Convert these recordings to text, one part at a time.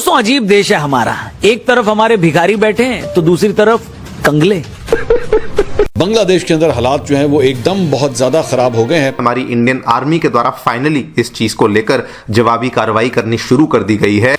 दोस्तों अजीब देश है हमारा, एक तरफ हमारे भिखारी बैठे हैं तो दूसरी तरफ कंगले। बांग्लादेश के अंदर हालात जो हैं वो एकदम बहुत ज्यादा खराब हो गए हैं। हमारी इंडियन आर्मी के द्वारा फाइनली इस चीज को लेकर जवाबी कार्रवाई करनी शुरू कर दी गई है।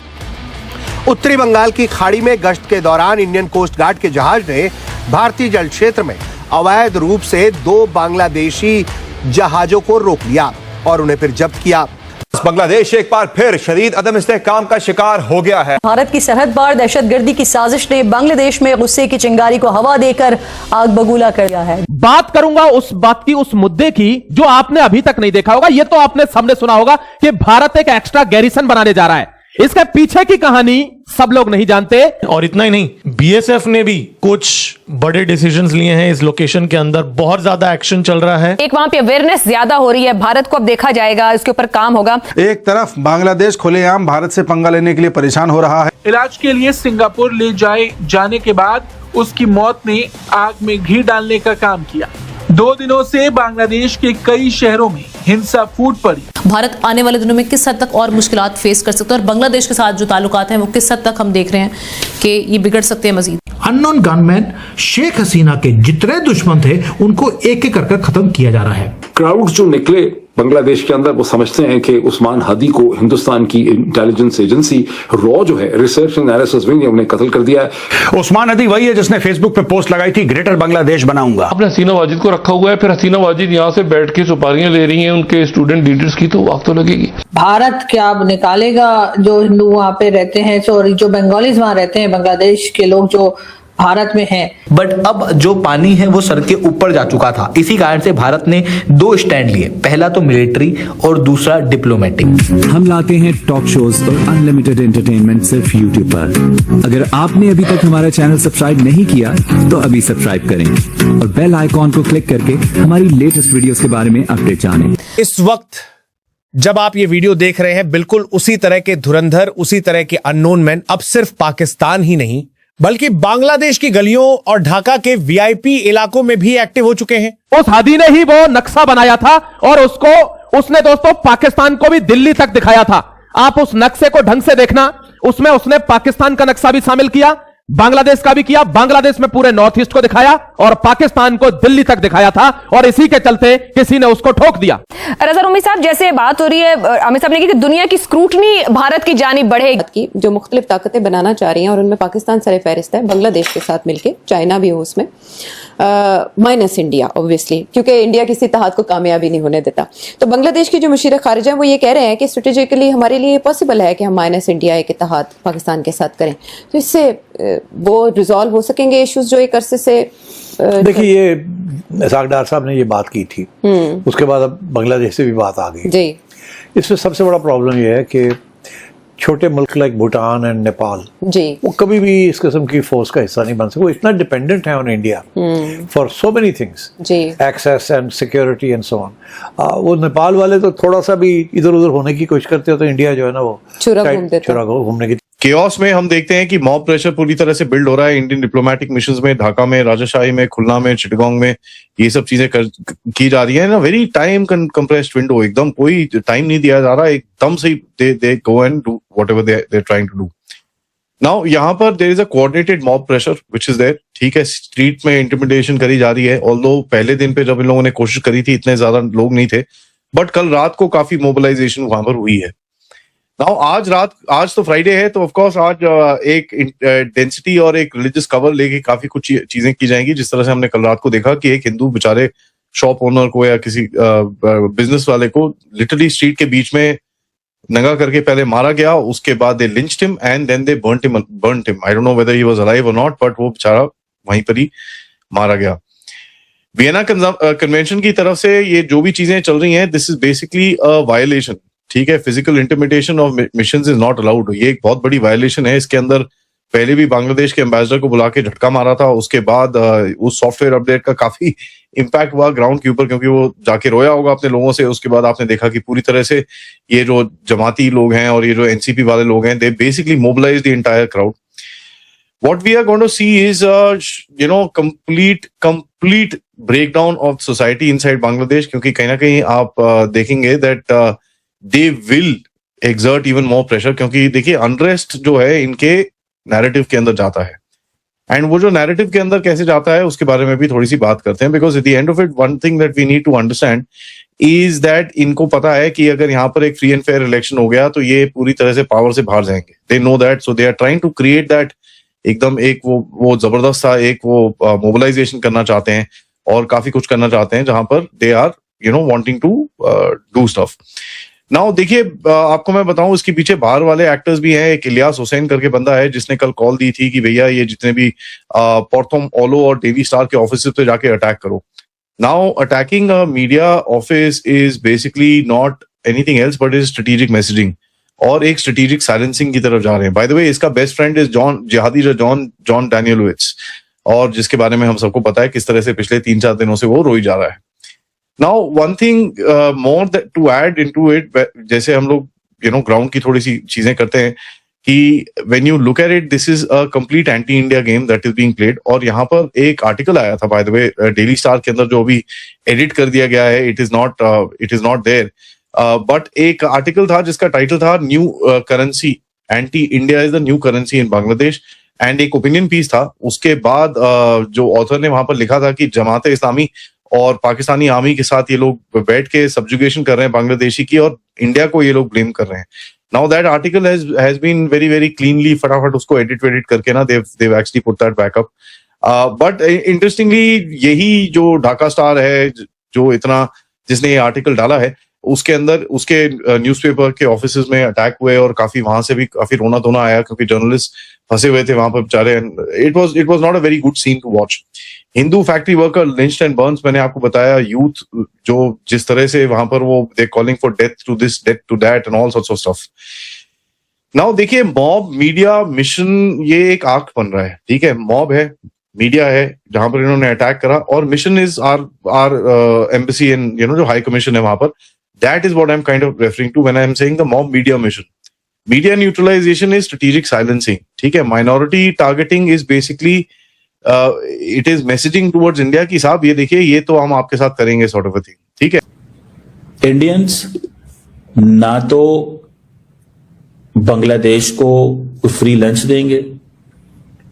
उत्तरी बंगाल की खाड़ी में गश्त के दौरान इंडियन कोस्ट गार्ड के जहाज ने भारतीय जल क्षेत्र में अवैध रूप से 2 बांग्लादेशी जहाजों को रोक लिया और उन्हें फिर जब्त किया। बांग्लादेश एक बार फिर शदीद अदम इस्तेहकाम का शिकार हो गया है। भारत की सरहद पार दहशतगर्दी की साजिश ने बांग्लादेश में गुस्से की चिंगारी को हवा देकर आग बबूला कर दिया है। बात करूंगा उस बात की, उस मुद्दे की जो आपने अभी तक नहीं देखा होगा। यह तो आपने सबने सुना होगा कि भारत एक एक्स्ट्रा गैरिसन बनाने जा रहा है। इसके पीछे की कहानी सब लोग नहीं जानते। और इतना ही नहीं, बीएसएफ ने भी कुछ बड़े डिसीजंस लिए हैं। इस लोकेशन के अंदर बहुत ज्यादा एक्शन चल रहा है। एक वहां पे अवेयरनेस ज्यादा हो रही है। भारत को अब देखा जाएगा, इसके ऊपर काम होगा। एक तरफ बांग्लादेश खुलेआम भारत से पंगा लेने के लिए परेशान हो रहा है। इलाज के लिए सिंगापुर ले जाने के बाद उसकी मौत ने आग में घी डालने का काम किया। 2 दिनों से बांग्लादेश के कई शहरों में हिंसा फूट पड़ी। भारत आने वाले दिनों में किस हद तक और मुश्किलात फेस कर सकता है और बांग्लादेश के साथ जो ताल्लुकात हैं वो किस हद तक हम देख रहे हैं कि ये बिगड़ सकते हैं मजीद। अननोन गनमैन शेख हसीना के जितने दुश्मन थे उनको एक एक कर खत्म किया जा रहा है। क्राउड्स जो निकले बांग्लादेश के अंदर वो समझते हैं कि उस्मान हादी को हिंदुस्तान की इंटेलिजेंस एजेंसी रॉ जो है रिसर्च एंड एनालिसिस विंग ने उन्हें कत्ल कर दिया है। उस्मान हादी वही है जिसने फेसबुक पे पोस्ट लगाई थी ग्रेटर बांग्लादेश बनाऊंगा। आपने हसीना वाजिद को रखा हुआ है, फिर हसीना वाजिद यहाँ से बैठ के सुपारियां ले रही हैं उनके स्टूडेंट लीडर्स की, तो आग तो लगेगी। भारत क्या अब निकालेगा जो हिंदू वहां पे रहते हैं, सॉरी जो बंगालीज वहां रहते हैं, बांग्लादेश के लोग जो भारत में हैं। बट अब जो पानी है वो सर के ऊपर जा चुका था। इसी कारण से भारत ने 2 स्टैंड लिए, पहला तो मिलिट्री और दूसरा डिप्लोमेटिक। हम लाते हैं टॉक शोज और अनलिमिटेड एंटरटेनमेंट सिर्फ यूट्यूब पर। अगर आपने अभी तक हमारा चैनल सब्सक्राइब नहीं किया तो अभी सब्सक्राइब करें और बेल आइकॉन को क्लिक करके हमारी लेटेस्ट वीडियोस के बारे में अपडेट जानें। इस वक्त जब आप ये वीडियो देख रहे हैं, बिल्कुल उसी तरह के धुरंधर, उसी तरह के अननोन मैन अब सिर्फ पाकिस्तान ही नहीं बल्कि बांग्लादेश की गलियों और ढाका के वीआईपी इलाकों में भी एक्टिव हो चुके हैं। उस हादी ने ही वो नक्शा बनाया था और उसने दोस्तों पाकिस्तान को भी दिल्ली तक दिखाया था। आप उस नक्शे को ढंग से देखना, उसमें उसने पाकिस्तान का नक्शा भी शामिल किया, बांग्लादेश का भी किया। बांग्लादेश में पूरे नॉर्थ ईस्ट को दिखाया और पाकिस्तान को दिल्ली तक दिखाया था और इसी के चलते किसी ने उसको ठोक दिया। रजा रूमी साहब, जैसे बात हो रही है, अमित साहब ने कहा कि दुनिया की स्क्रूटनी भारत की जानिब बढ़ेगी, जो मुख्तलिफ ताकतें बनाना चाह रही हैं और उनमें पाकिस्तान सरफहरिस्त है, बांग्लादेश के साथ मिलकर, चाइना भी हो उसमें, माइनस इंडिया ऑब्वियसली, क्योंकि इंडिया किसी इत्तेहाद को कामयाबी नहीं होने देता। तो बांग्लादेश के जो मुशीर खारिजा हैं वो ये कह रहे हैं कि स्ट्रेटेजिकली हमारे लिए पॉसिबल है कि हम माइनस इंडिया एक इत्तेहाद पाकिस्तान के साथ करें, तो इससे वो रिजॉल्व हो सकेंगे इश्यूज जो एक अरसे से। देखिए, ये इसाक डार साहब ने ये बात की थी, उसके बाद अब बांग्लादेश से भी बात आ गई जी। इसमें सबसे बड़ा प्रॉब्लम ये है कि छोटे मुल्क लाइक भूटान एंड नेपाल जी, वो कभी भी इस किस्म की फोर्स का हिस्सा नहीं बन सकते। वो इतना डिपेंडेंट है on India for so many things, access and security and so on. वो नेपाल वाले तो थोड़ा सा भी इधर उधर होने की कोशिश करते हो तो इंडिया जो है ना वो चुरा घूमने की। केओस में हम देखते हैं कि मॉब प्रेशर पूरी तरह से बिल्ड हो रहा है इंडियन डिप्लोमेटिक मिशंस में, ढाका में, राजाशाही में, खुलना में, चिटगांव में, ये सब चीजें की जा रही है ना। वेरी टाइम कंप्रेस्ड विंडो, एकदम कोई टाइम नहीं दिया जा रहा, एकदम से they go and do whatever they are trying to do. Now यहाँ पर there is a coordinated mob pressure which is there, ठीक है। स्ट्रीट में इंटिमिडेशन करी जा रही है, ऑल्दो पहले दिन पे जब इन लोगों ने कोशिश करी थी इतने ज्यादा लोग नहीं थे, बट कल रात को काफी मोबिलाइजेशन वहां पर हुई है। नाउ आज तो फ्राइडे है, तो ऑफ कोर्स आज एक डेंसिटी और एक रिलीजियस कवर लेके काफी कुछ चीजें की जाएंगी। जिस तरह से हमने कल रात को देखा कि एक हिंदू बेचारे शॉप ओनर को या किसी बिजनेस वाले को लिटरली स्ट्रीट के बीच में नंगा करके पहले मारा गया, उसके बाद they lynched him and then they burned him. I don't know whether he was alive और नॉट, बट वो बेचारा वहीं पर ही मारा गया। वियना कन्वेंशन की तरफ से ये जो भी चीजें चल रही हैं, this is basically a violation, ठीक है। Physical intimidation of missions is not allowed, ये एक बहुत बड़ी वायलेशन है। इसके अंदर पहले भी बांग्लादेश के एम्बेसडर को बुला के झटका मारा था, उसके बाद उस सॉफ्टवेयर अपडेट का काफी इम्पैक्ट हुआ ग्राउंड के ऊपर, क्योंकि वो जाके रोया होगा अपने लोगों से। उसके बाद आपने देखा कि पूरी तरह से ये जो जमाती लोग हैं और ये जो एनसीपी वाले लोग हैं, they basically mobilise the entire crowd. What we are going to see is, complete breakdown of society inside Bangladesh, क्योंकि कहीं ना कहीं आप देखेंगे that they will exert even more pressure, क्योंकि देखिए अनरेस्ट जो है इनके नैरेटिव के अंदर जाता है, एंड वो जो नैरेटिव के अंदर कैसे जाता है उसके बारे में भी थोड़ी सी बात करते हैं, because at the end of it one thing that we need to understand is that इनको पता है कि अगर यहाँ पर एक फ्री एंड फेयर इलेक्शन हो गया तो ये पूरी तरह से पावर से बाहर जाएंगे. They know that, so they are trying to create that एकदम एक वो जबरदस्त सा एक वो मोबिलाइजेशन करना चाहते हैं और काफी कुछ करना चाहते हैं जहां पर they are wanting to do stuff. Now देखिए आपको मैं बताऊं इसके पीछे बाहर वाले एक्टर्स भी हैं. एक इलियास हुसैन करके बंदा है जिसने कल कॉल दी थी कि भैया ये जितने भी पोर्थोम ओलो और डेली स्टार के ऑफिस पे जाके अटैक करो. Now attacking a media office is basically not anything else but is strategic messaging और एक स्ट्रेटेजिक साइलेंसिंग की तरफ जा रहे हैं. बाय द वे इसका बेस्ट फ्रेंड इज जॉन डैनियलोविट्ज, और जिसके बारे में हम सबको पता है किस तरह से पिछले 3-4 दिनों से वो रोई जा रहा है. Now, one thing more that to add into it, जैसे हम लोग ग्राउंड की थोड़ी सी चीजें करते हैं कि when you look at it, this is a complete anti-India game that is being played. और यहाँ पर एक आर्टिकल आया था by the way daily star के अंदर जो अभी एडिट कर दिया गया है, it is not there. But एक आर्टिकल था जिसका टाइटल था new currency, anti India is the new currency in Bangladesh, and एक ओपिनियन पीस था. उसके बाद जो ऑथर ने वहां पर लिखा था कि जमात इस्लामी और पाकिस्तानी आर्मी के साथ ये लोग बैठ के सब्जुगेशन कर रहे हैं बांग्लादेशी की, और इंडिया को ये लोग ब्लेम कर रहे हैं. Now that article has been very very cleanly फटाफट उसको एडिट करके ना they've actually put that back up. But interestingly यही जो ढाका स्टार है जो इतना जिसने ये आर्टिकल डाला है, उसके अंदर उसके न्यूज़पेपर के ऑफिसेज में अटैक हुए और काफी वहां से भी काफी रोना धोना आया क्योंकि जर्नलिस्ट फंसे हुए थे वहां पर बेचारे. It was not a very good scene to watch. Hindu factory worker lynched and burns, मैंने आपको बताया यूथ जो जिस तरह से वहां पर वो they calling for death to this death to that and all sorts of stuff. Now देखिए मॉब मीडिया मिशन ये एक आर्क बन रहा है. ठीक है, मॉब है, मीडिया है जहां पर इन्होंने अटैक करा, और mission is our embassy and जो हाई कमीशन है वहां पर. That is what I'm kind of referring to when I'm saying the mob media mission. Media neutralization is strategic silencing. ठीक है, minority targeting is basically it is messaging towards India कि साहब ये देखिए ये तो हम आपके साथ करेंगे sort of a thing. ठीक है. इंडियंस ना तो बांग्लादेश को कोई फ्री लंच देंगे,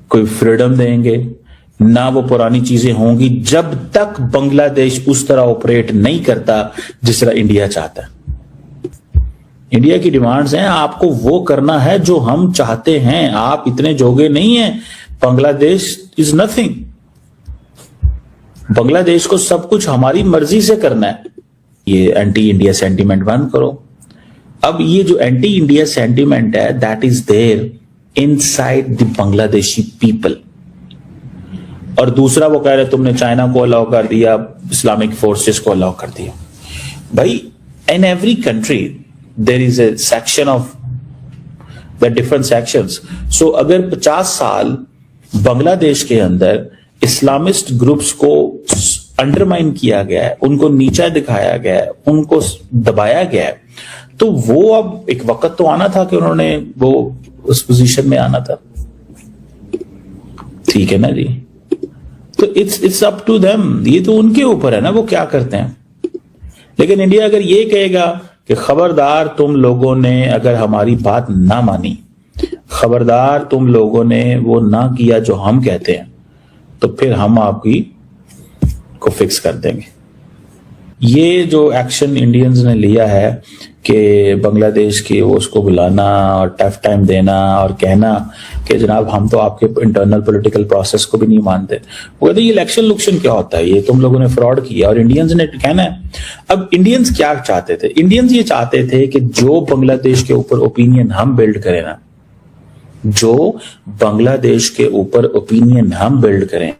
कोई फ्रीडम देंगे, ना वो पुरानी चीजें होंगी जब तक बांग्लादेश उस तरह ऑपरेट नहीं करता जिस तरह इंडिया चाहता है. इंडिया की डिमांड्स हैं, आपको वो करना है जो हम चाहते हैं, आप इतने जोगे नहीं हैं. Bangladesh is nothing. बांग्लादेश को सब कुछ हमारी मर्जी से करना है. ये एंटी इंडिया सेंटीमेंट बंद करो. अब ये जो एंटी इंडिया सेंटीमेंट है that is there inside the Bangladeshi people. और दूसरा वो कह रहे तुमने चाइना को अलाउ कर दिया, इस्लामिक फोर्सेस को अलाउ कर दिया. भाई in every country there is a section of the different sections. So अगर 50 साल बांग्लादेश के अंदर इस्लामिस्ट ग्रुप्स को अंडरमाइन किया गया है, उनको नीचा दिखाया गया है, उनको दबाया गया है, तो वो अब एक वक्त तो आना था कि उन्होंने वो उस पोजीशन में आना था. ठीक है ना जी, तो इट्स अप टू देम. ये तो उनके ऊपर है ना वो क्या करते हैं. लेकिन इंडिया अगर ये कहेगा कि खबरदार तुम लोगों ने अगर हमारी बात ना मानी, खबरदार तुम लोगों ने वो ना किया जो हम कहते हैं, तो फिर हम आपकी को फिक्स कर देंगे. ये जो एक्शन इंडियंस ने लिया है कि बांग्लादेश की वो उसको बुलाना और टफ टाइम देना और कहना कि जनाब हम तो आपके इंटरनल पॉलिटिकल प्रोसेस को भी नहीं मानते. वो कहते ये इलेक्शन लुक्शन क्या होता है, ये तुम लोगों ने फ्रॉड किया. और इंडियंस ने कहना है. अब इंडियंस क्या चाहते थे? इंडियंस ये चाहते थे कि जो बांग्लादेश के ऊपर ओपिनियन हम बिल्ड करें ना, जो बांग्लादेश के ऊपर ओपिनियन हम बिल्ड करें,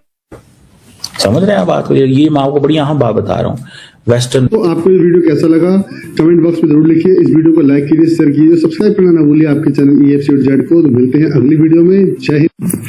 समझ रहे हैं बात को? ये मैं आपको बड़ी अहम बात बता रहा हूँ. वेस्टर्न. तो आपको ये वीडियो कैसा लगा कमेंट बॉक्स में जरूर लिखिए. इस वीडियो को लाइक कीजिए, शेयर कीजिए, सब्सक्राइब करना ना भूलिए आपके चैनल EFC.Z को. तो मिलते हैं अगली वीडियो में. जय हिंद.